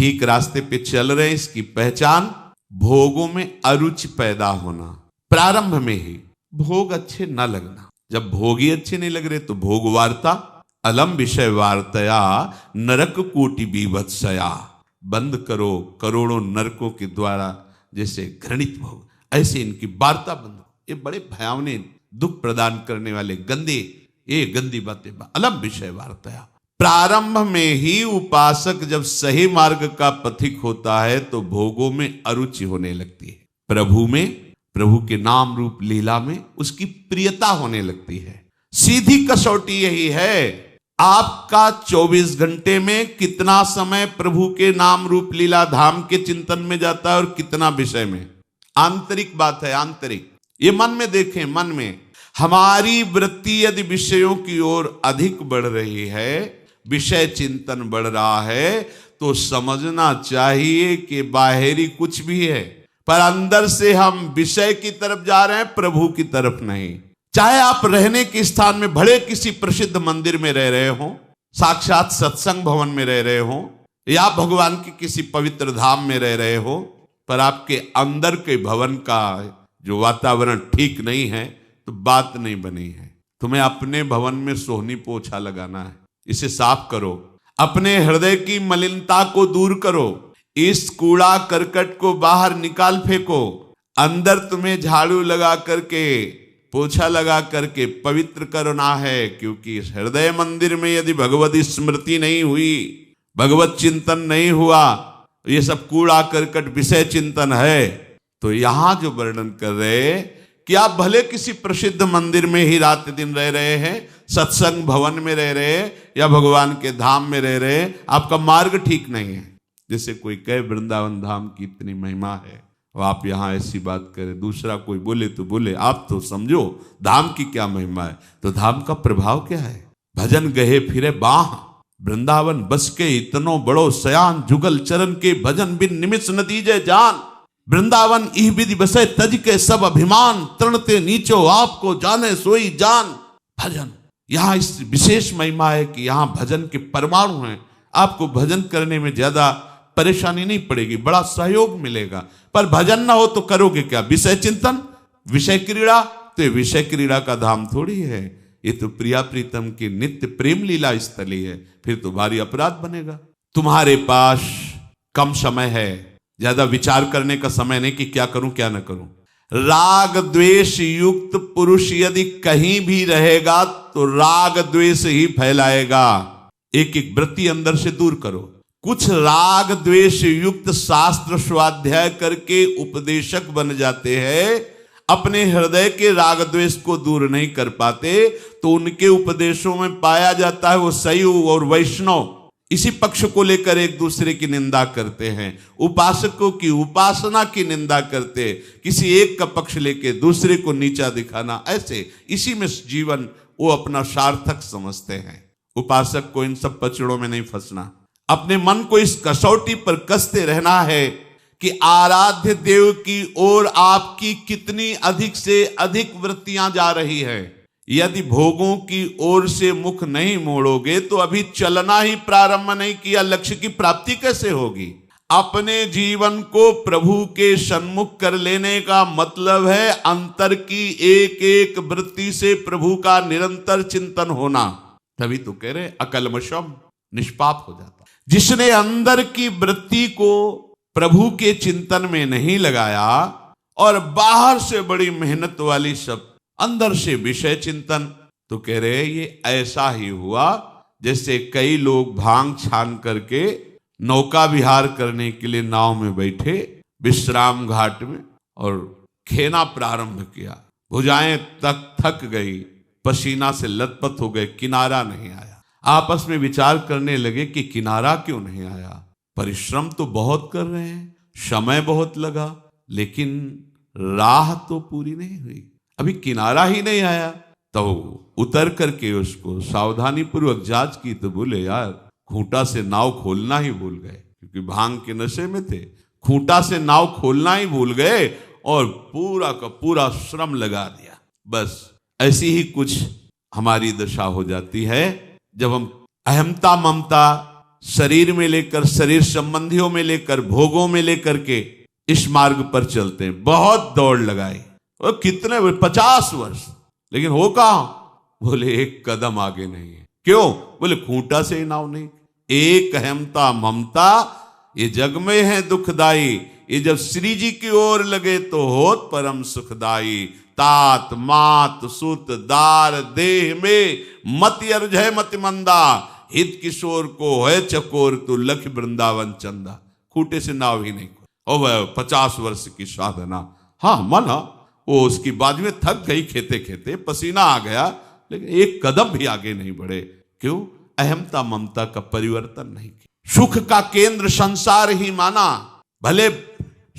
ठीक रास्ते पे चल रहे हैं, इसकी पहचान भोगों में अरुचि पैदा होना। प्रारंभ में ही भोग अच्छे न लगना, जब भोग ही अच्छे नहीं लग रहे तो भोग वार्ता, अलम विषय वार्तया नरक कोटि बीभत्सया। बंद करो करोड़ों नरकों के द्वारा जैसे घृणित भोग, ऐसे इनकी वार्ता बंद हो। ये बड़े भयावने दुख प्रदान करने वाले गंदे, ये गंदी बातें। अलम विषय वार्तया। प्रारंभ में ही उपासक जब सही मार्ग का पथिक होता है तो भोगों में अरुचि होने लगती है, प्रभु में, प्रभु के नाम रूप लीला में उसकी प्रियता होने लगती है। सीधी कसौटी यही है, आपका 24 घंटे में कितना समय प्रभु के नाम रूप लीला धाम के चिंतन में जाता है और कितना विषय में। आंतरिक बात है, आंतरिक। ये मन में देखें, मन में हमारी वृत्ति यदि विषयों की ओर अधिक बढ़ रही है, विषय चिंतन बढ़ रहा है, तो समझना चाहिए कि बाहरी कुछ भी है पर अंदर से हम विषय की तरफ जा रहे हैं, प्रभु की तरफ नहीं। चाहे आप रहने के स्थान में भले किसी प्रसिद्ध मंदिर में रह रहे हो, साक्षात सत्संग भवन में रह रहे हो, या भगवान के किसी पवित्र धाम में रह रहे हो, पर आपके अंदर के भवन का जो वातावरण ठीक नहीं है तो बात नहीं बनी है। तुम्हें अपने भवन में सोहनी पोछा लगाना है, इसे साफ करो, अपने हृदय की मलिनता को दूर करो, इस कूड़ा करकट को बाहर निकाल फेंको। अंदर तुम्हें झाड़ू लगा करके, पोछा लगा करके पवित्र करना है, क्योंकि इस हृदय मंदिर में यदि भगवती स्मृति नहीं हुई, भगवत चिंतन नहीं हुआ, ये सब कूड़ा करकट विषय चिंतन है, तो यहां जो वर्णन कर रहे कि आप भले किसी प्रसिद्ध मंदिर में ही रात दिन रह रहे हैं, सत्संग भवन में रह रहे हैं या भगवान के धाम में रह रहे हैं, आपका मार्ग ठीक नहीं है। जैसे कोई कहे वृंदावन धाम की इतनी महिमा है, और आप यहाँ ऐसी बात करें, दूसरा कोई बोले तो बोले, आप तो समझो धाम की क्या महिमा है। तो धाम का प्रभाव क्या है? भजन गहे फिरे बाह, वृंदावन बस के इतनो बड़ो सयान, जुगल चरण के भजन बिन निमिष न दीजे जान। वृंदावन इह विधि बसे तज के सब अभिमान, तृणते नीचो आपको जाने सोई जान। भजन, यहाँ इस विशेष महिमा है कि यहाँ भजन के परमाणु हैं। आपको भजन करने में ज्यादा परेशानी नहीं पड़ेगी, बड़ा सहयोग मिलेगा। पर भजन ना हो तो करोगे क्या? विषय चिंतन, विषय क्रीड़ा। तो विषय क्रीड़ा का धाम थोड़ी है, ये तो प्रिया प्रीतम की नित्य प्रेम लीला स्थली है। फिर तो भारी अपराध बनेगा। तुम्हारे पास कम समय है, ज्यादा विचार करने का समय नहीं कि क्या करूं क्या ना करूं। राग द्वेष युक्त पुरुष यदि कहीं भी रहेगा तो राग द्वेष ही फैलाएगा। एक एक वृत्ति अंदर से दूर करो। कुछ राग द्वेष युक्त शास्त्र स्वाध्याय करके उपदेशक बन जाते हैं, अपने हृदय के राग द्वेष को दूर नहीं कर पाते, तो उनके उपदेशों में पाया जाता है वो शैव और वैष्णव इसी पक्ष को लेकर एक दूसरे की निंदा करते हैं, उपासकों की उपासना की निंदा करते, किसी एक का पक्ष लेके दूसरे को नीचा दिखाना, ऐसे इसी में जीवन वो अपना सार्थक समझते हैं। उपासक को इन सब पचड़ों में नहीं फंसना, अपने मन को इस कसौटी पर कसते रहना है कि आराध्य देव की ओर आपकी कितनी अधिक से अधिक वृत्तियां जा रही है। यदि भोगों की ओर से मुख नहीं मोड़ोगे तो अभी चलना ही प्रारंभ नहीं किया, लक्ष्य की प्राप्ति कैसे होगी? अपने जीवन को प्रभु के सन्मुख कर लेने का मतलब है अंतर की एक एक वृत्ति से प्रभु का निरंतर चिंतन होना। तभी तो कह रहे अकल्मषम, निष्पाप हो जाता। जिसने अंदर की वृत्ति को प्रभु के चिंतन में नहीं लगाया और बाहर से बड़ी मेहनत वाली सब अंदर से विषय चिंतन, तो कह रहे ये ऐसा ही हुआ जैसे कई लोग भांग छान करके नौका विहार करने के लिए नाव में बैठे विश्राम घाट में और खेना प्रारंभ किया, भुजाएं तक थक गई, पसीना से लथपथ हो गए, किनारा नहीं आया। आपस में विचार करने लगे कि किनारा क्यों नहीं आया। परिश्रम तो बहुत कर रहे हैं, समय बहुत लगा, लेकिन राह तो पूरी नहीं हुई, अभी किनारा ही नहीं आया। तो उतर करके उसको सावधानी पूर्वक जांच की तो बोले यार खूंटा से नाव खोलना ही भूल गए, क्योंकि भांग के नशे में थे। खूंटा से नाव खोलना ही भूल गए और पूरा का पूरा श्रम लगा दिया। बस ऐसी ही कुछ हमारी दशा हो जाती है जब हम अहमता ममता शरीर में लेकर, शरीर संबंधियों में लेकर, भोगों में लेकर के इस मार्ग पर चलते हैं। बहुत दौड़ लगाई और कितने 50 वर्ष, लेकिन हो कहां? बोले एक कदम आगे नहीं है। क्यों? बोले खूंटा से ही नाव नहीं। एक अहमता ममता ये जग में है दुखदाई, ये जब श्री जी की ओर लगे तो होत परम सुखदाई। तात मात सुत दार देह में मति अर्जय मति मंदा, हित किशोर को है चकोर तू लख वृंदावन चंदा। खूंटे से नाव ही नहीं। और वह 50 वर्ष की साधना, हाँ माना वो उसकी बाद में थक गई, खेते खेते पसीना आ गया, लेकिन एक कदम भी आगे नहीं बढ़े। क्यों? अहमता ममता का परिवर्तन नहीं किया। सुख का केंद्र संसार ही माना। भले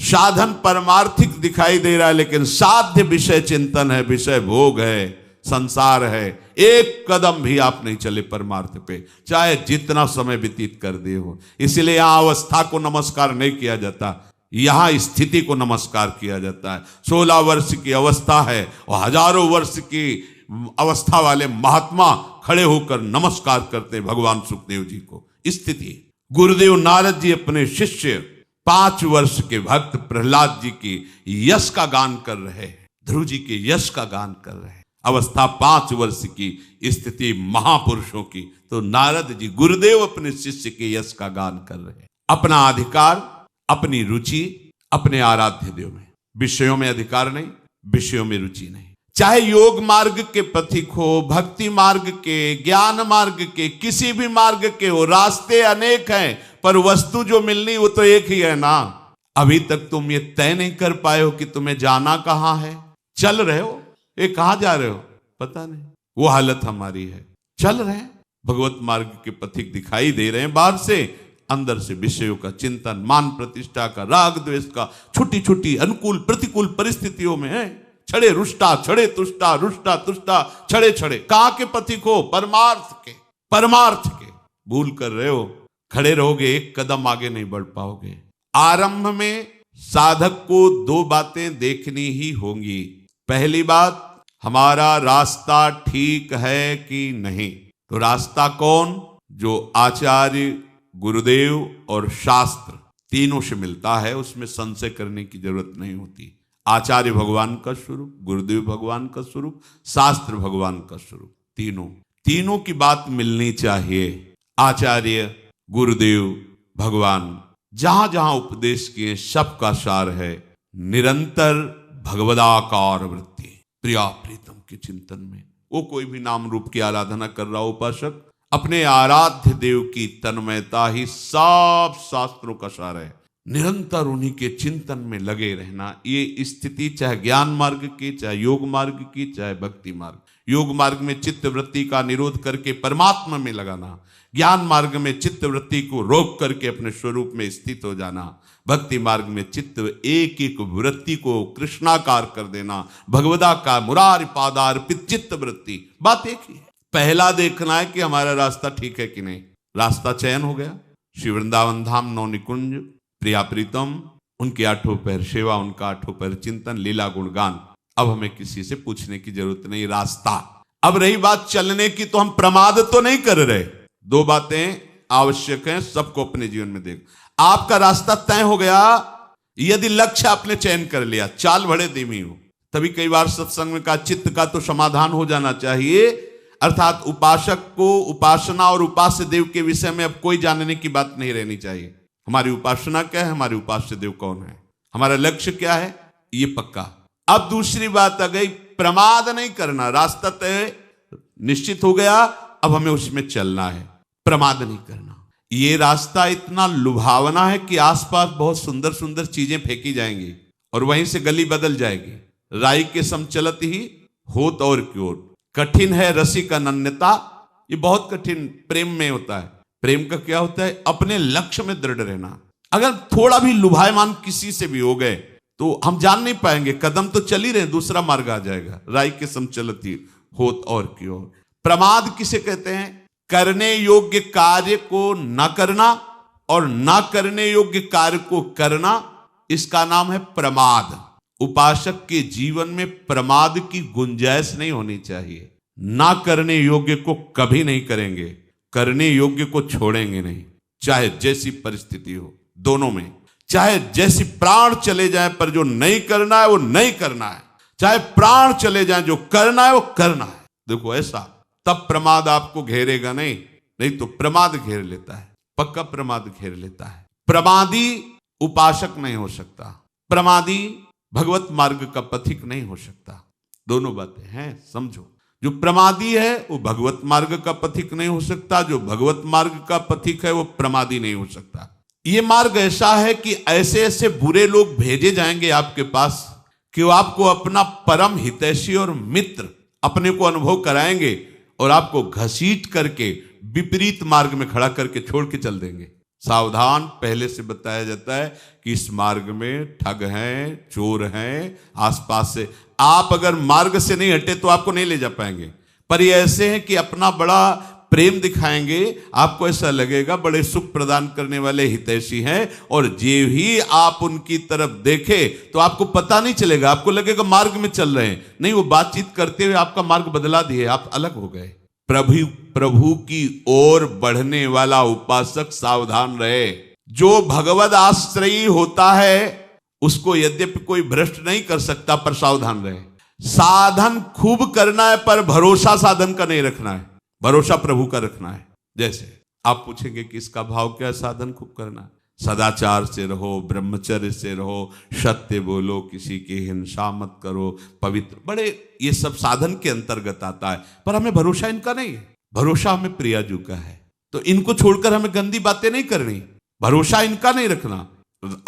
साधन परमार्थिक दिखाई दे रहा है, लेकिन साध्य विषय चिंतन है, विषय भोग है, संसार है। एक कदम भी आप नहीं चले परमार्थ पे, चाहे जितना समय व्यतीत कर दिए हो। इसलिए यहां अवस्था को नमस्कार नहीं किया जाता, यहां स्थिति को नमस्कार किया जाता है। 16 वर्ष की अवस्था है और हजारों वर्ष की अवस्था वाले महात्मा खड़े होकर नमस्कार करते हैं भगवान सुखदेव जी को। स्थिति गुरुदेव नारद जी अपने शिष्य 5 वर्ष के भक्त प्रहलाद जी की यश का गान कर रहे हैं, ध्रुव जी के यश का गान कर रहे हैं। अवस्था 5 वर्ष की, स्थिति महापुरुषों की, तो नारद जी गुरुदेव अपने शिष्य के यश का गान कर रहे हैं। अपना अधिकार, अपनी रुचि अपने आराध्य देव में, विषयों में अधिकार नहीं, विषयों में रुचि नहीं। चाहे योग मार्ग के पथिक हो, भक्ति मार्ग के, ज्ञान मार्ग के, किसी भी मार्ग के हो, रास्ते अनेक हैं, पर वस्तु जो मिलनी वो तो एक ही है ना। अभी तक तुम ये तय नहीं कर पाए हो कि तुम्हें जाना कहां है। चल रहे हो, ये कहां जा रहे हो पता नहीं, वो हालत हमारी है। चल रहे हैं, भगवत मार्ग के पथिक दिखाई दे रहे हैं बाहर से, अंदर से विषयों का चिंतन, मान प्रतिष्ठा का, राग द्वेष का, छोटी छोटी अनुकूल प्रतिकूल परिस्थितियों में है। छड़े रुष्टा, छड़े तुष्टा, रुष्टा तुष्टा, छड़े छड़े। कहां के पथिक हो? परमार्थ के, परमार्थ के। भूल कर रहे हो, खड़े रहोगे एक कदम आगे नहीं बढ़ पाओगे। आरंभ में साधक को 2 बातें देखनी ही होंगी। पहली बात, हमारा रास्ता ठीक है कि नहीं। तो रास्ता कौन? जो आचार्य, गुरुदेव और शास्त्र तीनों से मिलता है, उसमें संशय करने की जरूरत नहीं होती। आचार्य भगवान का स्वरूप, गुरुदेव भगवान का स्वरूप, शास्त्र भगवान का स्वरूप, तीनों की बात मिलनी चाहिए। आचार्य, गुरुदेव, भगवान जहां जहां उपदेश किए सबका सार है निरंतर भगवदाकार वृत्ति, प्रिया प्रीतम के चिंतन में। वो कोई भी नाम रूप की आराधना कर रहा उपासक, अपने आराध्य देव की तन्मयता ही सब शास्त्रों का सार है। निरंतर उन्हीं के चिंतन में लगे रहना, ये स्थिति चाहे ज्ञान मार्ग की, चाहे योग मार्ग की, चाहे भक्ति मार्ग। योग मार्ग में चित्त वृत्ति का निरोध करके परमात्मा में लगाना, ज्ञान मार्ग में चित्त वृत्ति को रोक करके अपने स्वरूप में स्थित हो जाना, भक्ति मार्ग में चित्त एक एक वृत्ति को कृष्णाकार कर देना, भगवदा का मुरारी पादार्पित चित्त वृत्ति। बात एक ही है। पहला देखना है कि हमारा रास्ता ठीक है कि नहीं। रास्ता चयन हो गया, श्री वृंदावन धाम, नौ निकुंज, प्रिया प्रीतम, उनके 8 पहर सेवा, उनका 8 पहर चिंतन, लीला गुणगान। अब हमें किसी से पूछने की जरूरत नहीं, रास्ता। अब रही बात चलने की, तो हम प्रमाद तो नहीं कर रहे। 2 बातें आवश्यक हैं सबको अपने जीवन में देख। आपका रास्ता तय हो गया, यदि लक्ष्य आपने चयन कर लिया, चाल बड़े धीमी हो। तभी कई बार सत्संग में कहा चित्त का तो समाधान हो जाना चाहिए, अर्थात उपासक को उपासना और उपास्य देव के विषय में अब कोई जानने की बात नहीं रहनी चाहिए। हमारी उपासना क्या है, हमारे उपास्य देव कौन है, हमारा लक्ष्य क्या है, ये पक्का। अब दूसरी बात आ गई, प्रमाद नहीं करना। रास्ता तय निश्चित हो गया, अब हमें उसमें चलना है, प्रमाद नहीं करना। ये रास्ता इतना लुभावना है कि आसपास बहुत सुंदर सुंदर चीजें फेंकी जाएंगी और वहीं से गली बदल जाएगी। राई के समचलत ही होत और क्यों, कठिन है रसिक अनन्यता। ये बहुत कठिन प्रेम में होता है। प्रेम का क्या होता है? अपने लक्ष्य में दृढ़ रहना। अगर थोड़ा भी लुभायमान किसी से भी हो गए तो हम जान नहीं पाएंगे, कदम तो चल ही रहे, दूसरा मार्ग आ जाएगा। राई के समचलती होत और क्यों। प्रमाद किसे कहते हैं? करने योग्य कार्य को न करना और न करने योग्य कार्य को करना, इसका नाम है प्रमाद। उपासक के जीवन में प्रमाद की गुंजाइश नहीं होनी चाहिए। ना करने योग्य को कभी नहीं करेंगे, करने योग्य को छोड़ेंगे नहीं। चाहे जैसी परिस्थिति हो, दोनों में, चाहे जैसी प्राण चले जाए पर जो नहीं करना है वो नहीं करना है, चाहे प्राण चले जाए जो करना है वो करना है। देखो ऐसा, तब प्रमाद आपको घेरेगा नहीं, नहीं तो प्रमाद घेर लेता है, पक्का प्रमाद घेर लेता है। प्रमादी उपासक नहीं हो सकता, प्रमादी भगवत मार्ग का पथिक नहीं हो सकता। दोनों बातें हैं, समझो। जो प्रमादी है वो भगवत मार्ग का पथिक नहीं हो सकता, जो भगवत मार्ग का पथिक है वो प्रमादी नहीं हो सकता। ये मार्ग ऐसा है कि ऐसे ऐसे बुरे लोग भेजे जाएंगे आपके पास कि वो आपको अपना परम हितैषी और मित्र अपने को अनुभव कराएंगे और आपको घसीट करके विपरीत मार्ग में खड़ा करके छोड़ के चल देंगे। सावधान, पहले से बताया जाता है कि इस मार्ग में ठग हैं, चोर हैं, आसपास से। आप अगर मार्ग से नहीं हटे तो आपको नहीं ले जा पाएंगे, पर ये ऐसे हैं कि अपना बड़ा प्रेम दिखाएंगे, आपको ऐसा लगेगा बड़े सुख प्रदान करने वाले हितैषी हैं, और जे ही आप उनकी तरफ देखे तो आपको पता नहीं चलेगा, आपको लगेगा मार्ग में चल रहे हैं, नहीं, वो बातचीत करते हुए आपका मार्ग बदला दिए, आप अलग हो गए। प्रभु की ओर बढ़ने वाला उपासक सावधान रहे। जो भगवद आश्रयी होता है उसको यद्यपि कोई भ्रष्ट नहीं कर सकता, पर सावधान रहे। साधन खूब करना है पर भरोसा साधन का नहीं रखना है, भरोसा प्रभु का रखना है। जैसे आप पूछेंगे कि इसका भाव क्या है, साधन खूब करना है, सदाचार से रहो, ब्रह्मचर्य से रहो, सत्य बोलो, किसी की हिंसा मत करो, पवित्र, बड़े ये सब साधन के अंतर्गत आता है, पर हमें भरोसा इनका नहीं है, भरोसा हमें प्रियाजू का है। तो इनको छोड़कर हमें गंदी बातें नहीं करनी, भरोसा इनका नहीं रखना,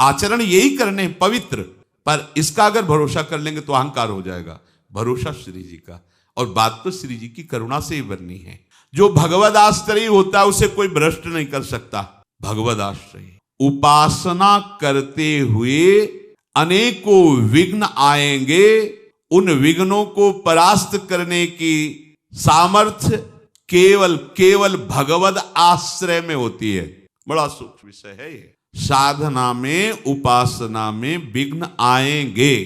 आचरण यही करने पवित्र, पर इसका अगर भरोसा कर लेंगे तो अहंकार हो जाएगा। भरोसा श्री जी का, और बात तो श्री जी की करुणा से ही बननी है। जो भगवद आश्रयी होता है उसे कोई भ्रष्ट नहीं कर सकता। भगवद आश्रयी उपासना करते हुए अनेकों विघ्न आएंगे, उन विघ्नों को परास्त करने की सामर्थ्य केवल भगवद आश्रय में होती है। बड़ा सूक्ष्म विषय है ये। साधना में, उपासना में विघ्न आएंगे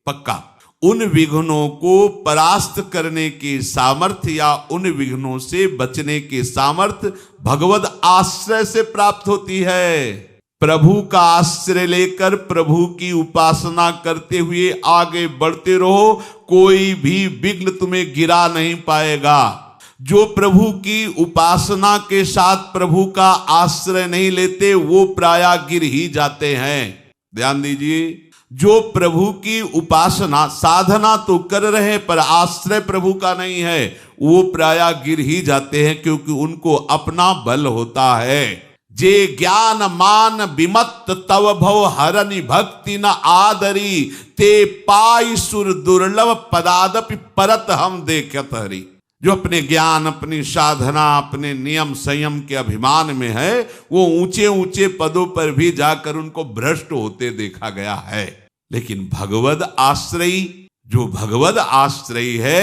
पक्का, उन विघ्नों को परास्त करने की सामर्थ्य या उन विघ्नों से बचने की सामर्थ्य भगवद आश्रय से प्राप्त होती है। प्रभु का आश्रय लेकर प्रभु की उपासना करते हुए आगे बढ़ते रहो, कोई भी विघ्न तुम्हें गिरा नहीं पाएगा। जो प्रभु की उपासना के साथ प्रभु का आश्रय नहीं लेते वो प्रायः गिर ही जाते हैं। ध्यान दीजिए, जो प्रभु की उपासना साधना तो कर रहे हैं पर आश्रय प्रभु का नहीं है, वो प्रायः गिर ही जाते हैं, क्योंकि उनको अपना बल होता है। जे ज्ञान मान विमत्त तव भव हरनि भक्ति न आदरी, ते पाई सुर दुर्लभ पदादपि परत हम देखत हरि। जो अपने ज्ञान, अपनी साधना, अपने नियम संयम के अभिमान में है, वो ऊंचे ऊंचे पदों पर भी जाकर उनको भ्रष्ट होते देखा गया है। लेकिन भगवद आश्रयी, जो भगवद आश्रयी है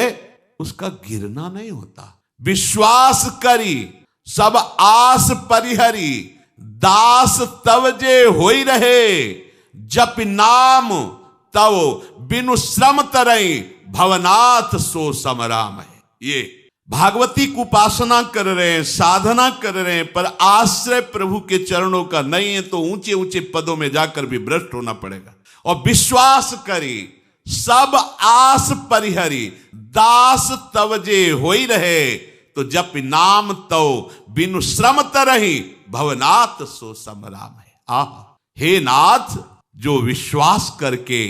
उसका गिरना नहीं होता। विश्वास करी सब आस परिहरी, दास तव जे होई रहे, जप नाम तव बिनु श्रम तरई, भवनाथ सो समराम है। ये भागवती की उपासना कर रहे हैं, साधना कर रहे हैं, पर आश्रय प्रभु के चरणों का नहीं है, तो ऊंचे ऊंचे पदों में जाकर भी भ्रष्ट होना पड़ेगा। और विश्वास करी सब आस परिहरी, दास तव जे होई रहे, तो जप नाम तव बिनु श्रम तरहि, भवनाथ सो समराम है। आह, हे नाथ, जो विश्वास करके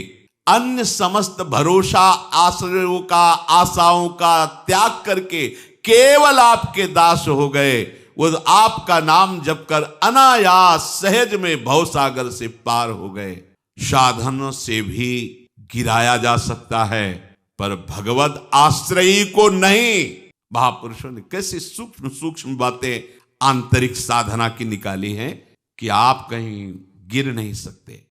अन्य समस्त भरोसा आश्रयों का, आशाओं का त्याग करके केवल आपके दास हो गए, वो आपका नाम जप कर अनायास सहज में भवसागर से पार हो गए। साधन से भी गिराया जा सकता है, पर भगवत आश्रयी को नहीं। महापुरुषों ने कैसी सूक्ष्म सूक्ष्म बातें आंतरिक साधना की निकाली हैं कि आप कहीं गिर नहीं सकते।